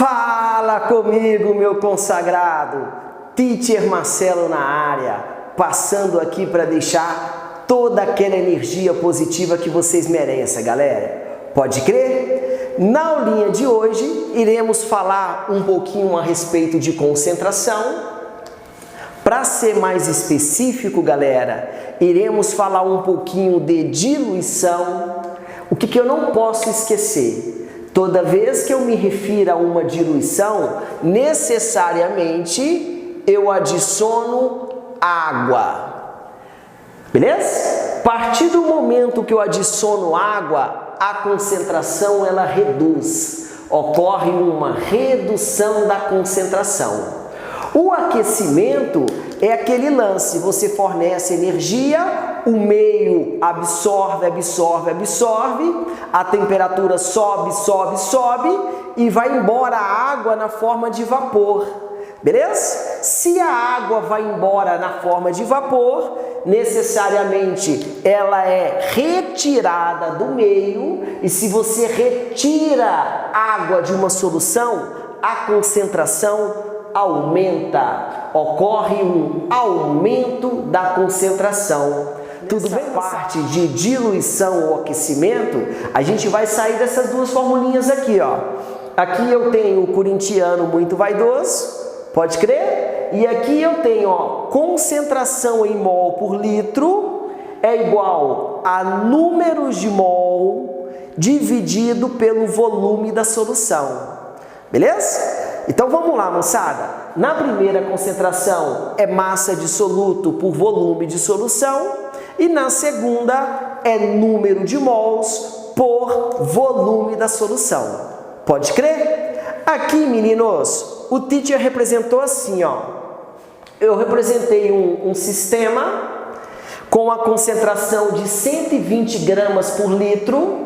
Fala comigo, meu consagrado! Teacher Marcelo na área, passando aqui para deixar toda aquela energia positiva que vocês merecem, galera. Pode crer? Na aulinha de hoje, iremos falar um pouquinho a respeito de concentração. Para ser mais específico, galera, iremos falar um pouquinho de diluição. O que eu não posso esquecer? Toda vez que eu me refiro a uma diluição, necessariamente eu adiciono água. Beleza? A partir do momento que eu adiciono água, a concentração ela reduz. Ocorre uma redução da concentração. O aquecimento é aquele lance, você fornece energia, o meio absorve, a temperatura sobe e vai embora a água na forma de vapor, beleza? Se a água vai embora na forma de vapor, necessariamente ela é retirada do meio, e se você retira água de uma solução, a concentração aumenta, ocorre um aumento da concentração. Tudo bem? Parte de diluição ou aquecimento, a gente vai sair dessas duas formulinhas aqui, ó. Aqui eu tenho o corintiano muito vaidoso, pode crer? E aqui eu tenho, ó, concentração em mol por litro é igual a números de mol dividido pelo volume da solução. Beleza? Então vamos lá, moçada. Na primeira concentração é massa dissoluto por volume de solução. E na segunda é número de mols por volume da solução. Pode crer? Aqui, meninos, o teacher representou assim, ó. Eu representei um sistema com a concentração de 120 gramas por litro.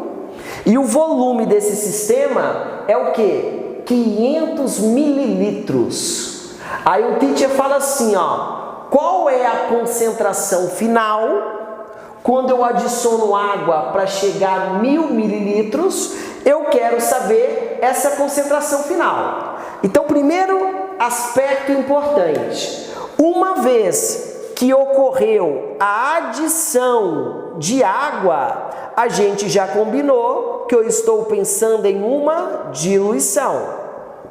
E o volume desse sistema é o quê? 500 mililitros. Aí o teacher fala assim, ó, qual é a concentração final? Quando eu adiciono água para chegar a 1000 mililitros, eu quero saber essa concentração final. Então, primeiro aspecto importante, uma vez que ocorreu a adição de água, a gente já combinou que eu estou pensando em uma diluição.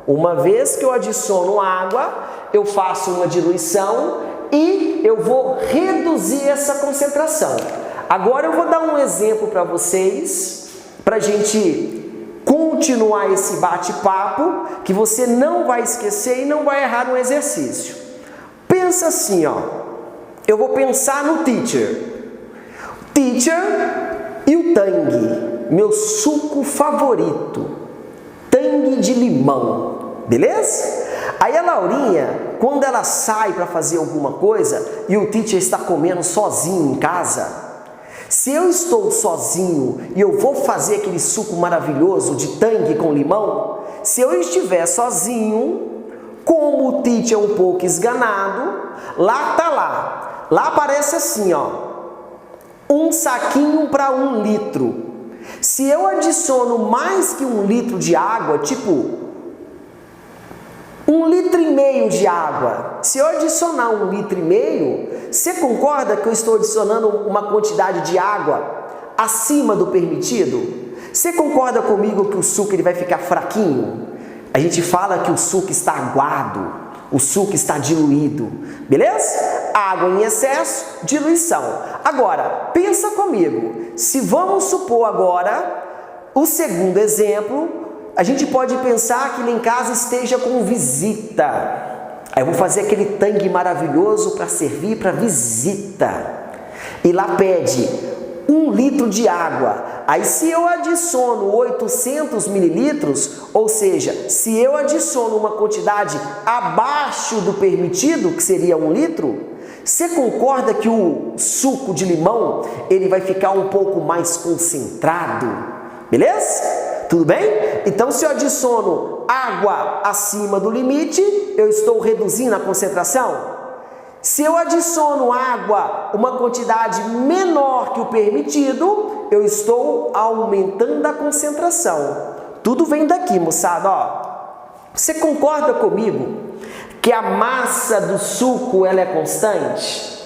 Uma vez que eu adiciono água, eu faço uma diluição e eu vou reduzir essa concentração. Agora eu vou dar um exemplo para vocês, para a gente continuar esse bate-papo, que você não vai esquecer e não vai errar no exercício. Pensa assim, ó. Eu vou pensar no teacher. Teacher e o Tang, meu suco favorito. Tang de limão. Beleza? Aí a Laurinha, quando ela sai para fazer alguma coisa e o teacher está comendo sozinho em casa, se eu estou sozinho e eu vou fazer aquele suco maravilhoso de Tang com limão, se eu estiver sozinho, como o teacher é um pouco esganado, lá aparece assim, ó, um saquinho para 1 litro. Se eu adiciono mais que 1 litro de água, tipo 1,5 litro de água, se eu adicionar 1,5 litro, você concorda que eu estou adicionando uma quantidade de água acima do permitido? Você concorda comigo que o suco ele vai ficar fraquinho? A gente fala que o suco está aguado, o suco está diluído, beleza? Água em excesso, diluição. Agora, pensa comigo, se vamos supor agora o segundo exemplo, a gente pode pensar que lá em casa esteja com visita. Aí eu vou fazer aquele tangue maravilhoso para servir para visita. E lá pede 1 litro de água. Aí se eu adiciono 800 mililitros, ou seja, se eu adiciono uma quantidade abaixo do permitido, que seria 1 litro, você concorda que o suco de limão ele vai ficar um pouco mais concentrado? Beleza? Tudo bem? Então, se eu adiciono água acima do limite, eu estou reduzindo a concentração. Se eu adiciono água, uma quantidade menor que o permitido, eu estou aumentando a concentração. Tudo vem daqui, moçada, ó. Você concorda comigo que a massa do suco ela é constante?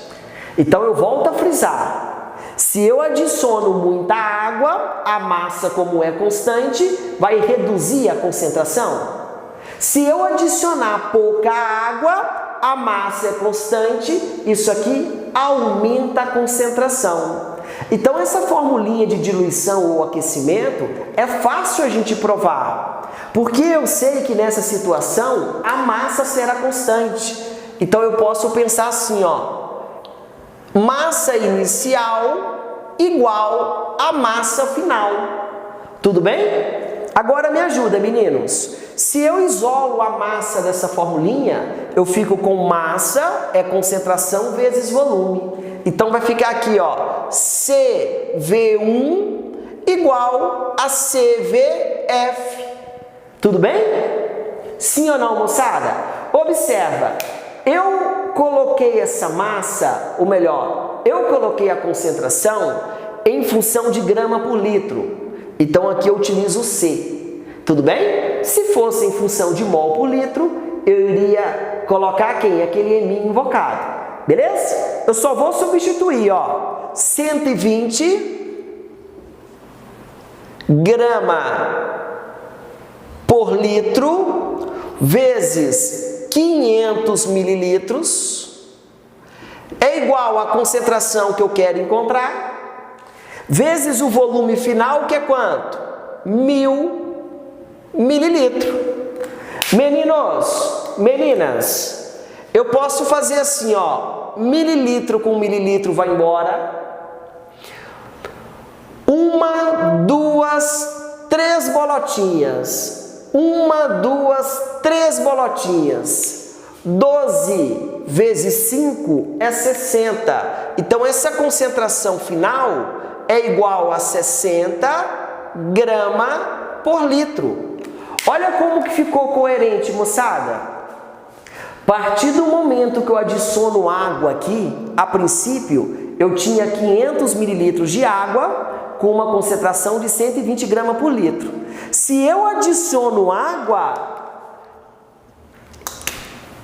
Então eu volto a frisar. Se eu adiciono muita água, a massa, como é constante, vai reduzir a concentração. Se eu adicionar pouca água, a massa é constante, isso aqui aumenta a concentração. Então essa formulinha de diluição ou aquecimento é fácil a gente provar, porque eu sei que nessa situação a massa será constante. Então eu posso pensar assim, ó, massa inicial igual a massa final. Tudo bem? Agora me ajuda, meninos. Se eu isolo a massa dessa formulinha, eu fico com massa é concentração vezes volume. Então vai ficar aqui, ó, CV1 igual a CVF. Tudo bem? Sim ou não, moçada? Observa, eu coloquei essa massa, ou melhor, eu coloquei a concentração em função de grama por litro. Então aqui eu utilizo C. Tudo bem? Se fosse em função de mol por litro, eu iria colocar quem? Aquele M invocado. Beleza? Eu só vou substituir, ó, 120 grama por litro vezes 500 mililitros é igual à concentração que eu quero encontrar, vezes o volume final, que é quanto? 1000 mililitros. Meninos, meninas, eu posso fazer assim, ó, mililitro com mililitro vai embora. 1, 2, 3 bolotinhas. 1, 2, 3 bolotinhas. 12 vezes 5 é 60. Então, essa concentração final é igual a 60 grama por litro. Olha como que ficou coerente, moçada. A partir do momento que eu adiciono água aqui, a princípio, eu tinha 500 mililitros de água com uma concentração de 120 gramas por litro. Se eu adiciono água,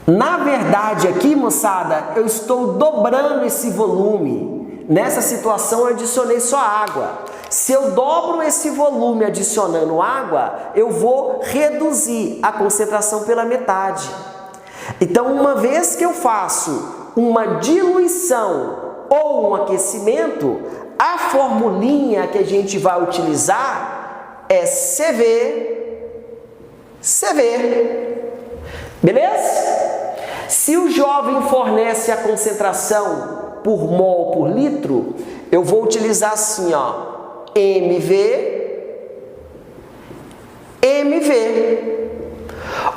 na verdade aqui, moçada, eu estou dobrando esse volume. Nessa situação eu adicionei só água. Se eu dobro esse volume adicionando água, eu vou reduzir a concentração pela metade. Então, uma vez que eu faço uma diluição ou um aquecimento, a formulinha que a gente vai utilizar é CV. Beleza? Se o jovem fornece a concentração por mol por litro, eu vou utilizar assim, ó, MV.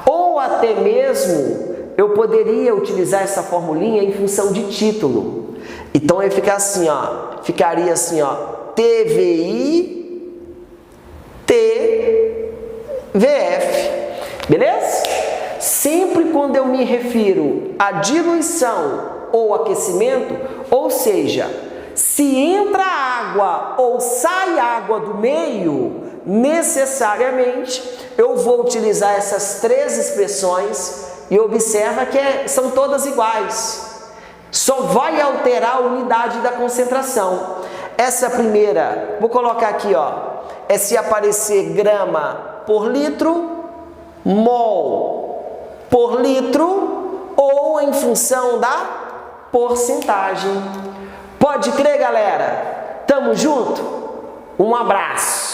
Ou até mesmo eu poderia utilizar essa formulinha em função de título. Então ia ficar assim, ó, ficaria assim, ó, TVI, TVF. Beleza? Sempre quando eu me refiro a diluição ou aquecimento, ou seja, se entra água ou sai água do meio, necessariamente eu vou utilizar essas 3 expressões e observa que são todas iguais. Só vai alterar a unidade da concentração. Essa primeira, vou colocar aqui, ó, é se aparecer grama por litro, mol por litro ou em função da porcentagem. Pode crer, galera? Tamo junto? Um abraço!